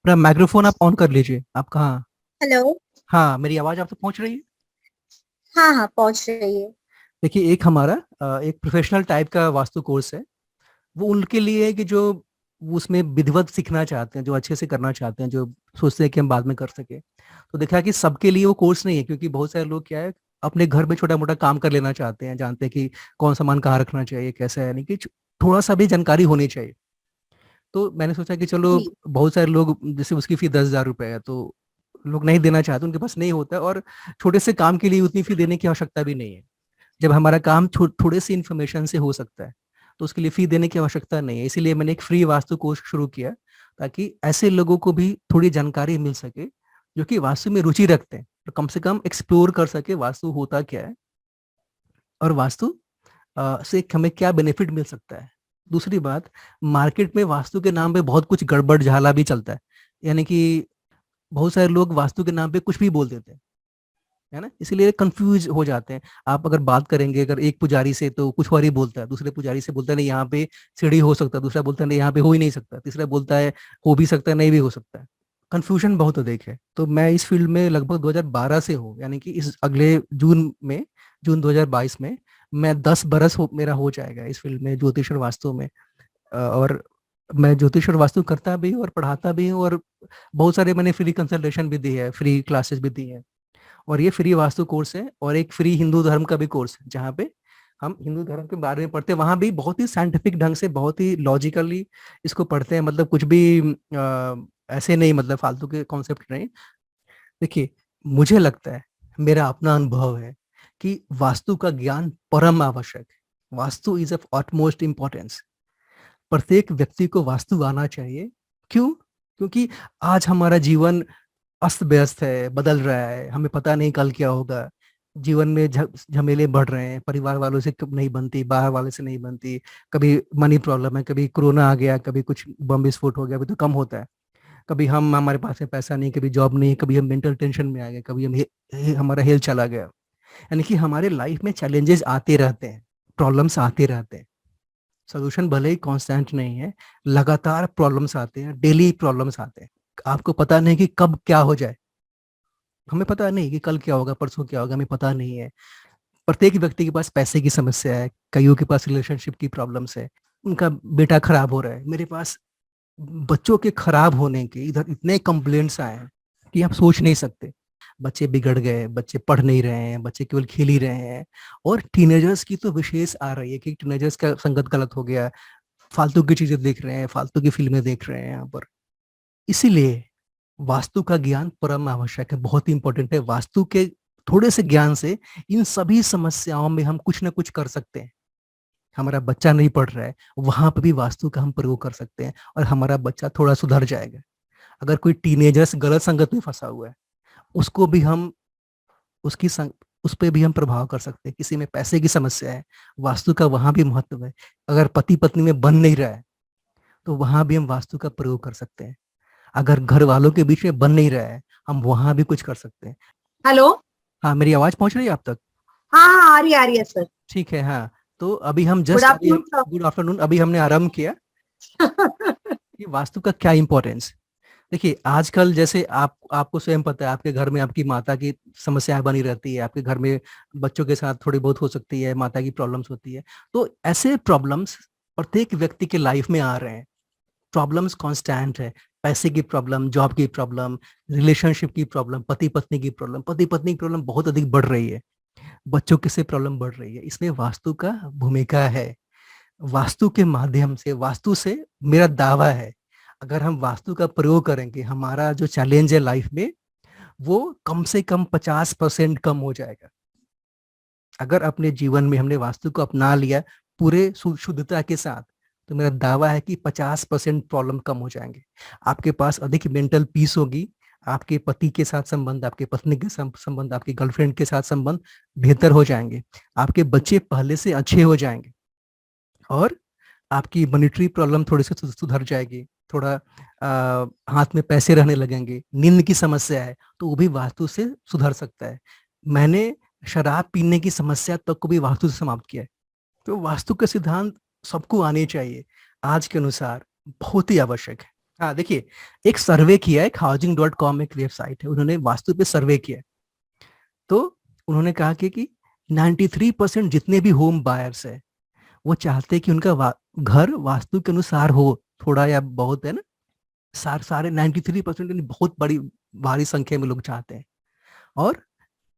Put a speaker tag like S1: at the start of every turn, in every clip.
S1: अपना माइक्रोफोन आप ऑन कर लीजिए। आप कहाँ?
S2: हेलो।
S1: हाँ, मेरी आवाज़ आप तक पहुँच रही है?
S2: हाँ हाँ, पहुंच रही है।
S1: देखिए, एक हमारा एक प्रोफेशनल टाइप का वास्तु कोर्स है। वो उनके लिए है कि जो वो उसमें विधिवत सीखना चाहते हैं, जो अच्छे से करना चाहते हैं, जो सोचते हैं कि हम बाद में कर सके। तो देखा कि सबके लिए वो कोर्स नहीं है, क्योंकि बहुत सारे लोग क्या है, अपने घर में छोटा मोटा काम कर लेना चाहते हैं, जानते हैं कि कौन सामान कहाँ रखना चाहिए, कैसा है, यानी कि थोड़ा सा भी जानकारी होनी चाहिए। तो मैंने सोचा कि चलो,
S2: जी।
S1: बहुत सारे लोग, जैसे उसकी फी 10,000 रुपये है, तो लोग नहीं देना चाहते, उनके पास नहीं होता है, और छोटे से काम के लिए उतनी फी देने की आवश्यकता भी नहीं है। जब हमारा काम थोड़े से इन्फॉर्मेशन से हो सकता है, तो उसके लिए फी देने की आवश्यकता नहीं है। इसीलिए मैंने एक फ्री वास्तु कोर्स शुरू किया, ताकि ऐसे लोगों को भी थोड़ी जानकारी मिल सके, जो कि वास्तु में रुचि रखते हैं, तो कम से कम एक्सप्लोर कर सके वास्तु होता क्या है, और वास्तु से हमें क्या बेनिफिट मिल सकता है। दूसरी बात, मार्केट में वास्तु के नाम पे बहुत कुछ गड़बड़ झाला भी चलता है, यानी कि बहुत सारे लोग वास्तु के नाम पे कुछ भी बोल देते हैं, है ना, इसीलिए कंफ्यूज हो जाते हैं। आप अगर बात करेंगे अगर एक पुजारी से, तो कुछ और ही बोलता है, दूसरे पुजारी से बोलता है नहीं यहाँ पे सीढ़ी हो सकता है, दूसरा बोलता है नहीं यहाँ पे हो ही नहीं सकता, तीसरा बोलता है हो भी सकता है, नहीं भी हो सकता है। कंफ्यूजन बहुत अधिक है। तो मैं इस फील्ड में लगभग 2012 से हूँ, यानी कि इस अगले जून में, जून 2022 में मैं 10 बरस मेरा हो जाएगा इस फील्ड में, ज्योतिष और वास्तु में। और मैं ज्योतिष और वास्तु करता भी हूँ और पढ़ाता भी हूँ, और बहुत सारे मैंने फ्री कंसल्टेशन भी दी है, फ्री क्लासेस भी दी है। और ये फ्री वास्तु कोर्स है, और एक फ्री हिंदू धर्म का भी कोर्स है, जहाँ पे हम हिंदू धर्म के बारे में पढ़ते हैं। वहां भी बहुत ही साइंटिफिक ढंग से, बहुत ही लॉजिकली इसको पढ़ते हैं, मतलब कुछ भी ऐसे नहीं, मतलब फालतू के कॉन्सेप्ट नहीं। देखिए, मुझे लगता है, मेरा अपना अनुभव है कि वास्तु का ज्ञान परम आवश्यक है। Vastu is of utmost importance. प्रत्येक व्यक्ति को वास्तु आना चाहिए। क्यों? क्योंकि आज हमारा जीवन अस्त व्यस्त है, बदल रहा है, हमें पता नहीं कल क्या होगा। जीवन में झमेले बढ़ रहे हैं, परिवार वालों से कब नहीं बनती, बाहर वाले से नहीं बनती। कभी मनी प्रॉब्लम है, कभी कोरोना आ गया, कभी कुछ बम विस्फोट हो गया, अभी तो कम होता है। कभी हम हमारे पास में पैसा नहीं, कभी जॉब नहीं, कभी हम मेंटल टेंशन में आ गए, कभी हमारा हेल्थ चला गया। यानी कि हमारे लाइफ में चैलेंजेस आते रहते हैं, प्रॉब्लम्स आते रहते हैं। सोल्यूशन भले ही कांस्टेंट नहीं है, लगातार प्रॉब्लम्स आते हैं, डेली प्रॉब्लम्स आते हैं। आपको पता नहीं कि कब क्या हो जाए, हमें पता नहीं कि कल क्या होगा, परसों क्या होगा, हमें पता नहीं है। प्रत्येक व्यक्ति के पास पैसे की समस्या है, कईयों के पास रिलेशनशिप की प्रॉब्लम्स है, उनका बेटा खराब हो रहा है। मेरे पास बच्चों के खराब होने के इधर इतने कंप्लेंट्स आए हैं कि आप सोच नहीं सकते। बच्चे बिगड़ गए, बच्चे पढ़ नहीं रहे हैं, बच्चे केवल खेल ही रहे हैं। और टीनेजर्स की तो विशेष आ रही है कि टीनेजर्स का संगत गलत हो गया, फालतू की चीजें देख रहे हैं, फालतू की फिल्में देख रहे हैं यहाँ पर। इसीलिए वास्तु का ज्ञान परम आवश्यक है, बहुत ही इंपॉर्टेंट है। वास्तु के थोड़े से ज्ञान से इन सभी समस्याओं में हम कुछ ना कुछ कर सकते हैं। हमारा बच्चा नहीं पढ़ रहा है, वहां पर भी वास्तु का हम प्रयोग कर सकते हैं, और हमारा बच्चा थोड़ा सुधर जाएगा। अगर कोई टीनेजर्स गलत संगत में फंसा हुआ है, उसको भी हम उसकी संग, उस पर भी हम प्रभाव कर सकते हैं। किसी में पैसे की समस्या है, वास्तु का वहां भी महत्व है। अगर पति पत्नी में बन नहीं रहा है, तो वहां भी हम वास्तु का प्रयोग कर सकते हैं। अगर घर वालों के बीच में बन नहीं रहा है, हम वहां भी कुछ कर सकते हैं।
S2: हेलो।
S1: हाँ, मेरी आवाज पहुंच रही है आप तक?
S2: हाँ हाँ, आ रही है सर।
S1: ठीक है, हाँ। तो अभी हम
S2: गुड
S1: जस्ट अभी हम
S2: आफ्टरनून सर।
S1: गुड आफ्टरनून, अभी हमने आरंभ किया कि वास्तु का क्या इंपॉर्टेंस। देखिए, आजकल जैसे आपको स्वयं पता है, आपके घर में आपकी माता की समस्याएं बनी रहती है, आपके घर में बच्चों के साथ थोड़ी बहुत हो सकती है, माता की प्रॉब्लम्स होती है। तो ऐसे प्रॉब्लम्स प्रत्येक व्यक्ति के लाइफ में आ रहे हैं। प्रॉब्लम्स कांस्टेंट है। पैसे की प्रॉब्लम, जॉब की प्रॉब्लम, रिलेशनशिप की प्रॉब्लम, पति पत्नी की प्रॉब्लम, पति पत्नी की प्रॉब्लम बहुत अधिक बढ़ रही है, बच्चों की से प्रॉब्लम बढ़ रही है। इसमें वास्तु का भूमिका है। वास्तु के माध्यम से, वास्तु से मेरा दावा है, अगर हम वास्तु का प्रयोग करेंगे, हमारा जो चैलेंज है लाइफ में, वो कम से कम 50% कम हो जाएगा। अगर अपने जीवन में हमने वास्तु को अपना लिया पूरे शुद्धता के साथ, तो मेरा दावा है कि 50% प्रॉब्लम कम हो जाएंगे। आपके पास अधिक मेंटल पीस होगी, आपके पति के साथ संबंध, आपके पत्नी के संबंध, आपकी गर्लफ्रेंड के साथ संबंध बेहतर हो जाएंगे। आपके बच्चे पहले से अच्छे हो जाएंगे, और आपकी मॉनिटरी प्रॉब्लम थोड़ी सी सुधर जाएगी। थोड़ा हाथ में पैसे रहने लगेंगे। नींद की समस्या है, तो वो भी वास्तु से सुधर सकता है। मैंने शराब पीने की समस्या तक को भी वास्तु से समाप्त किया है। तो वास्तु के सिद्धांत सबको आने चाहिए, आज के अनुसार बहुत ही आवश्यक है। हाँ देखिए, एक सर्वे किया है, एक housing.com एक वेबसाइट है, उन्होंने वास्तु पे सर्वे किया है। तो उन्होंने कहा कि 93% जितने भी होम बायर्स है वो चाहते हैं कि उनका घर वास्तु के अनुसार हो, थोड़ा या बहुत, है ना। सारे 93% यानी बहुत बड़ी भारी संख्या में लोग चाहते हैं। और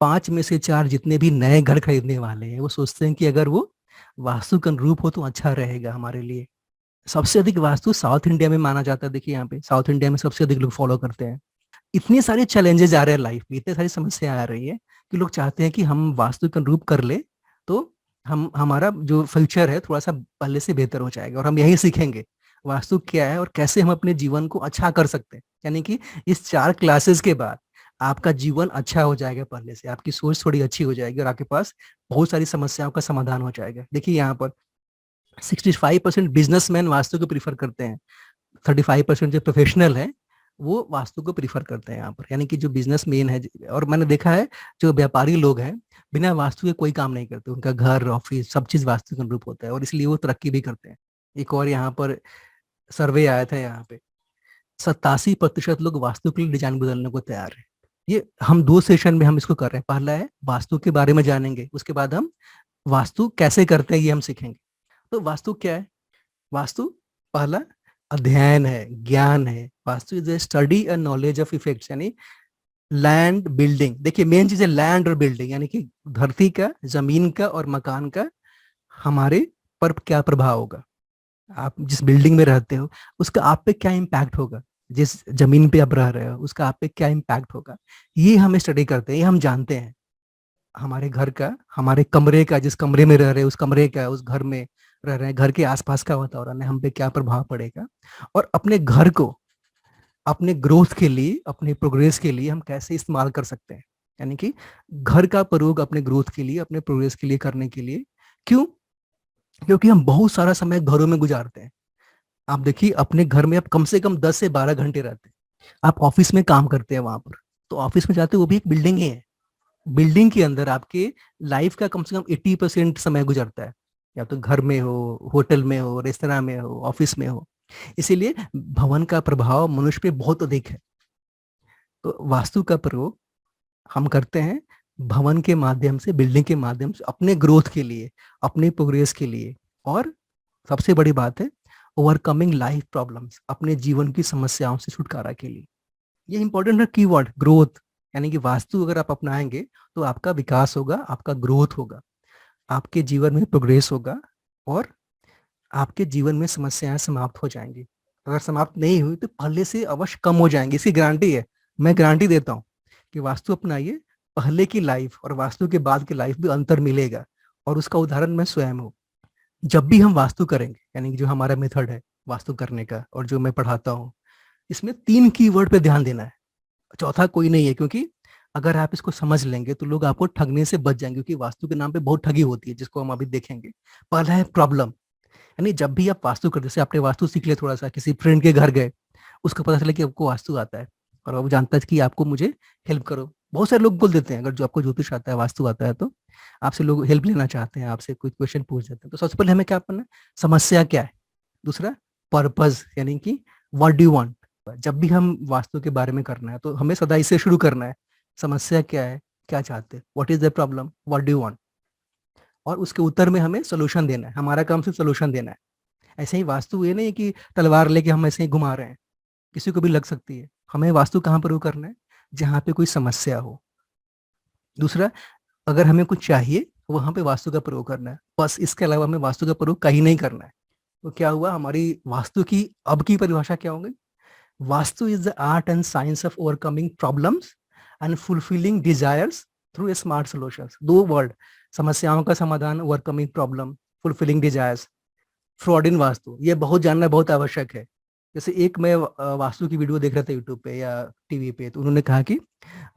S1: 5 में से 4 जितने भी नए घर खरीदने वाले हैं वो सोचते हैं कि अगर वो वास्तु के अनुरूप हो तो अच्छा रहेगा हमारे लिए। सबसे अधिक वास्तु साउथ इंडिया में माना जाता है। देखिए यहाँ पे साउथ इंडिया में सबसे अधिक लोग फॉलो करते हैं। इतने सारे चैलेंजेस आ रहे हैं लाइफ में, इतने सारी समस्या आ रही है कि लोग चाहते हैं कि हम वास्तु के अनुरूप कर ले तो हम हमारा जो फ्यूचर है थोड़ा सा पहले से बेहतर हो जाएगा, और हम यही सीखेंगे वास्तु क्या है और कैसे हम अपने जीवन को अच्छा कर सकते हैं। यानी कि इस 4 क्लासेस के बाद आपका जीवन अच्छा हो जाएगा, पहले से आपकी सोच थोड़ी अच्छी हो जाएगी और आपके पास बहुत सारी समस्याओं का समाधान हो जाएगा। देखिए यहाँ पर 65% बिजनेसमैन वास्तु को प्रीफर करते हैं, 35% जो प्रोफेशनल है वो वास्तु को प्रीफर करते हैं यहाँ पर। यानी कि जो बिजनेस मैन है, और मैंने देखा है जो व्यापारी लोग हैं बिना वास्तु के कोई काम नहीं करते, उनका घर ऑफिस सब चीज वास्तु के अनुरूप होता है और इसलिए वो तरक्की भी करते हैं। एक और यहाँ पर सर्वे आया था, यहाँ पे 87% लोग वास्तु के लिए डिजाइन बदलने को तैयार है। ये हम 2 सेशन में हम इसको कर रहे हैं। पहला है वास्तु के बारे में जानेंगे, उसके बाद हम वास्तु कैसे करते हैं ये हम सीखेंगे। तो वास्तु क्या है? वास्तु पहला अध्ययन है, ज्ञान है। Vastu is a study and knowledge of effects, यानी लैंड बिल्डिंग। देखिए मेन चीज है लैंड और बिल्डिंग, यानी कि धरती का, जमीन का और मकान का हमारे पर क्या प्रभाव होगा। आप जिस बिल्डिंग में रहते हो उसका आप पे क्या इम्पैक्ट होगा, जिस जमीन पे आप रह रहे हो उसका आप पे क्या इम्पैक्ट होगा, ये हम स्टडी करते हैं, ये हम जानते हैं। हमारे घर का, हमारे कमरे का, जिस कमरे में रह रहे हैं उस कमरे का, उस घर में रह रहे हैं, घर के आसपास का वातावरण है, हम पे क्या प्रभाव पड़ेगा, और अपने घर को अपने ग्रोथ के लिए, अपने प्रोग्रेस के लिए हम कैसे इस्तेमाल कर सकते हैं। यानी कि घर का प्रयोग अपने ग्रोथ के लिए, अपने प्रोग्रेस के लिए करने के लिए। क्यों? क्योंकि हम बहुत सारा समय घरों में गुजारते हैं। आप देखिए अपने घर में आप कम से कम 10 से 12 घंटे रहते हैं। आप ऑफिस में काम करते हैं वहां पर, तो ऑफिस में जाते वो भी एक बिल्डिंग ही है। बिल्डिंग के अंदर आपके लाइफ का कम से कम 80% समय गुजरता है, या तो घर में हो, होटल में हो, रेस्तरां में हो, ऑफिस में हो। इसीलिए भवन का प्रभाव मनुष्य पे बहुत अधिक है। तो वास्तु का प्रयोग हम करते हैं भवन के माध्यम से, बिल्डिंग के माध्यम से, अपने ग्रोथ के लिए, अपने प्रोग्रेस के लिए। और सबसे बड़ी बात है ओवरकमिंग लाइफ प्रॉब्लम्स, अपने जीवन की समस्याओं से छुटकारा के लिए। ये इंपॉर्टेंट है कीवर्ड ग्रोथ। यानी कि वास्तु अगर आप अपनाएंगे तो आपका विकास होगा, आपका ग्रोथ होगा, आपके जीवन में प्रोग्रेस होगा, और आपके जीवन में समस्याएं समाप्त हो जाएंगी। अगर समाप्त नहीं हुई तो पहले से अवश्य कम हो जाएंगी, इसकी गारंटी है। मैं गारंटी देता हूँ कि वास्तु अपनाइए, पहले की लाइफ और वास्तु के बाद की लाइफ भी अंतर मिलेगा। और उसका उदाहरण मैं स्वयं हूँ। जब भी हम वास्तु करेंगे, यानी कि जो हमारा मेथड है वास्तु करने का और जो मैं पढ़ाता हूँ, इसमें 3 कीवर्ड पे ध्यान देना है, चौथा कोई नहीं है। क्योंकि अगर आप इसको समझ लेंगे तो लोग आपको ठगने से बच जाएंगे, क्योंकि वास्तु के नाम पे बहुत ठगी होती है, जिसको हम अभी देखेंगे। पहला है प्रॉब्लम। यानी जब भी आप वास्तु करते, जैसे आपने वास्तु सीख लिया, थोड़ा सा किसी फ्रेंड के घर गए, उसको पता चला कि आपको वास्तु आता है और वो जानता है कि आपको मुझे हेल्प करो। बहुत सारे लोग बोल देते हैं, अगर जो आपको ज्योतिष आता है, वास्तु आता है, तो आपसे लोग हेल्प लेना चाहते हैं, आपसे कोई क्वेश्चन पूछ देते हैं। तो सबसे पहले हमें क्या करना है, समस्या क्या है। दूसरा पर्पज, यानी कि व्हाट डू यू वांट। जब भी हम वास्तु के बारे में करना है तो हमें सदा इससे शुरू करना है, समस्या क्या है, क्या चाहते हैं, what is the problem, what do you want. और उसके उत्तर में हमें सोल्यूशन देना है, हमारा काम सिर्फ सोल्यूशन देना है। ऐसे ही वास्तु ये नहीं कि तलवार लेके हम ऐसे ही घुमा रहे हैं, किसी को भी लग सकती है। हमें वास्तु कहाँ पर करना है, जहाँ पे कोई समस्या हो। दूसरा, अगर हमें कुछ चाहिए वहां पे वास्तु का प्रयोग करना है, बस। इसके अलावा हमें वास्तु का प्रयोग कहीं नहीं करना है। तो क्या हुआ, हमारी वास्तु की अब की परिभाषा क्या होगी? Vastu is the art and science of overcoming problems and fulfilling desires through a smart solutions. 2 word, समस्याओं का समाधान, overcoming problem, fulfilling desires. Fraud in vastu, ये बहुत जानना बहुत आवश्यक है। जैसे एक मैं वास्तु की वीडियो देख रहा था यूट्यूब पे या टीवी पे, तो उन्होंने कहा कि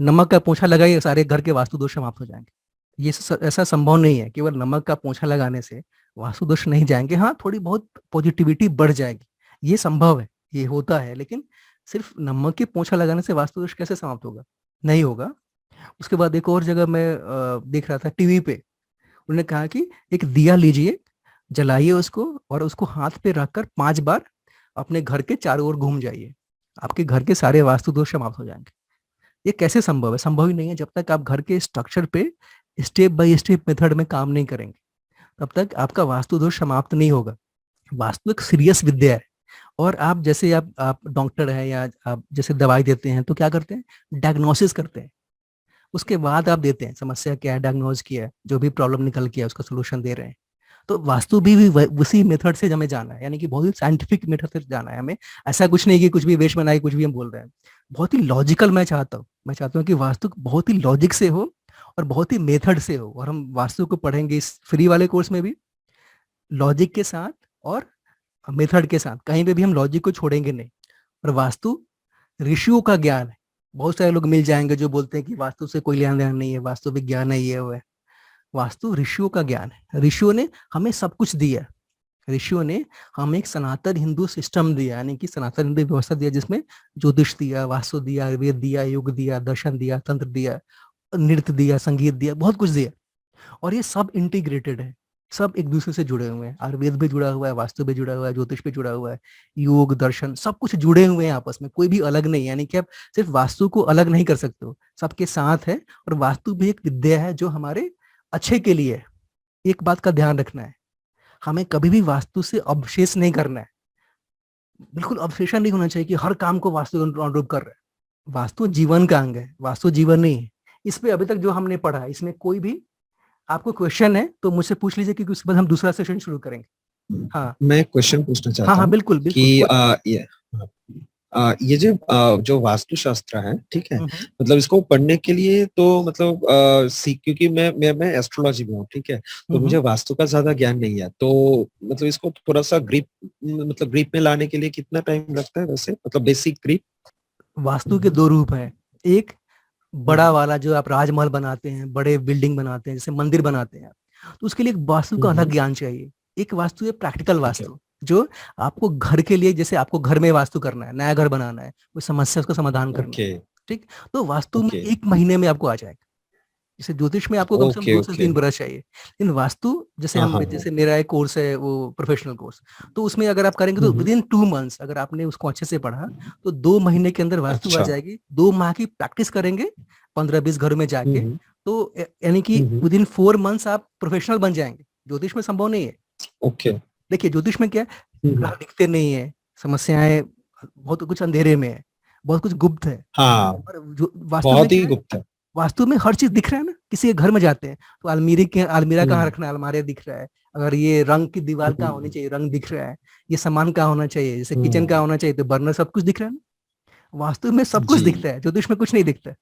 S1: नमक का पोंछा लगाइए सारे घर के वास्तु दोष समाप्त हो जाएंगे। ये ऐसा संभव नहीं है। केवल नमक का पोंछा लगाने से वास्तु दोष नहीं जाएंगे, हाँ थोड़ी बहुत पॉजिटिविटी बढ़ जाएगी, ये संभव है, ये होता है। लेकिन सिर्फ नमक के पोंछा लगाने से वास्तु दोष कैसे समाप्त होगा? नहीं होगा। उसके बाद एक और जगह मैं देख रहा था टीवी पे, उन्होंने कहा कि एक दिया लीजिए, जलाइए उसको और उसको हाथ पे रखकर 5 बार अपने घर के चारों ओर घूम जाइए, आपके घर के सारे वास्तु दोष समाप्त हो जाएंगे। ये कैसे संभव है? संभव ही नहीं है। जब तक आप घर के स्ट्रक्चर पे स्टेप बाय स्टेप मेथड में काम नहीं करेंगे, तब तक आपका वास्तु दोष समाप्त नहीं होगा। वास्तु एक सीरियस विद्या है। और आप जैसे आप डॉक्टर हैं या आप जैसे दवाई देते हैं तो क्या करते हैं, डायग्नोसिस करते हैं, उसके बाद आप देते हैं समस्या क्या है, डायग्नोज किया है, जो भी प्रॉब्लम निकल के है उसका सोल्यूशन दे रहे हैं। तो वास्तु भी उसी मेथड से हमें जाना है, यानी कि बहुत ही साइंटिफिक मेथड से जाना है हमें। ऐसा कुछ नहीं कि कुछ भी वेश बनाए कुछ भी हम बोल रहे हैं, बहुत ही लॉजिकल। मैं चाहता हूँ कि वास्तु बहुत ही लॉजिक से हो और बहुत ही मेथड से हो। और हम वास्तु को पढ़ेंगे इस फ्री वाले कोर्स में भी लॉजिक के साथ और मेथड के साथ, कहीं पे भी हम लॉजिक को छोड़ेंगे नहीं। और वास्तु ऋषियों का ज्ञान है। बहुत सारे लोग मिल जाएंगे जो बोलते हैं कि वास्तु से कोई लेना देना नहीं है, वास्तु विज्ञान है, ये वो है। वास्तु ऋषियों का ज्ञान है। ऋषियों ने हमें सब कुछ दिया। ऋषियों ने हमें एक सनातन हिंदू सिस्टम दिया, यानी कि सनातन हिंदू व्यवस्था दिया, जिसमें ज्योतिष दिया, वास्तु दिया, वेद दिया, योग दिया, दर्शन दिया, तंत्र दिया, नृत्य दिया, संगीत दिया, बहुत कुछ दिया। और ये सब इंटीग्रेटेड है, सब एक दूसरे से जुड़े हुए हैं। आयुर्वेद भी जुड़ा हुआ है, वास्तु भी जुड़ा हुआ है, ज्योतिष भी जुड़ा हुआ है, योग दर्शन सब कुछ जुड़े हुए हैं आपस में, कोई भी अलग नहीं। यानी कि आप सिर्फ वास्तु को अलग नहीं कर सकते हो, सबके साथ है। और वास्तु भी एक विद्या है जो हमारे अच्छे के लिए है। एक बात का ध्यान रखना है, हमें कभी भी वास्तु से अवशेष नहीं करना है। बिल्कुल अवशेषण नहीं होना चाहिए कि हर काम को वास्तु अनुरूप कर रहे हैं। वास्तु जीवन का अंग है, वास्तु जीवन नहीं है। इस पे अभी तक जो हमने पढ़ा है, इसमें कोई भी आपको क्वेश्चन है तो मुझसे पूछ लीजिए, क्योंकि उसके बाद हम दूसरा सेशन शुरू करेंगे। हाँ
S3: मैं क्वेश्चन पूछना
S1: हाँ
S3: चाहता
S1: हाँ
S3: हूँ
S1: बिल्कुल बिल्कुल।
S3: कि ये जो वास्तुशास्त्र है, ठीक है, मतलब इसको पढ़ने के लिए तो मतलब क्योंकि मैं एस्ट्रोलॉजी में हूँ, ठीक है, तो मुझे वास्तु का ज्यादा ज्ञान नहीं है, तो मतलब इसको थोड़ा सा ग्रिप में लाने के लिए कितना टाइम लगता है वैसे, मतलब बेसिक ग्रिप?
S1: वास्तु के दो रूप हैं। एक बड़ा वाला जो आप राजमहल बनाते हैं, बड़े बिल्डिंग बनाते हैं, जैसे मंदिर बनाते हैं आप, तो उसके लिए एक वास्तु का अलग ज्ञान चाहिए। एक वास्तु है प्रैक्टिकल वास्तु, जो आपको घर के लिए, जैसे आपको घर में वास्तु करना है, नया घर बनाना है, कोई समस्या उसका समाधान करना है, ठीक, तो वास्तु में 1 महीने में आपको आ जाएगा। जैसे ज्योतिष में आपको कम से कम 2 से 3 बरस चाहिए, लेकिन वास्तु जैसे जैसे मेरा एक कोर्स है वो प्रोफेशनल कोर्स, तो उसमें अगर आप करेंगे तो विद इन 2 मंथ्स, अगर आपने उसको अच्छे से पढ़ा तो 2 महीने के अंदर वास्तु आ जाएगी। 2 माह की प्रैक्टिस करेंगे 15-20 घरों में जाके, तो यानी कि विद इन 4 मंथ्स आप प्रोफेशनल बन जाएंगे। ज्योतिष में संभव नहीं है। देखिए ज्योतिष में क्या ग्रह दिखते नहीं है, समस्याएं बहुत कुछ अंधेरे में है, बहुत कुछ गुप्त है।
S3: बहुत ही गुप्त है।
S1: वास्तु में हर चीज दिख रहा है ना। किसी के घर में जाते हैं तो अलमीरा कहाँ रखना है, अलमारी दिख रहा है। अगर ये रंग की दीवार कहाँ होनी चाहिए, रंग दिख रहा है। ये सामान कहाँ होना चाहिए, जैसे किचन कहाँ होना चाहिए, तो बर्नर, सब कुछ दिख रहा है ना। वास्तु में सब कुछ दिखता है, ज्योतिष में कुछ नहीं दिखता है।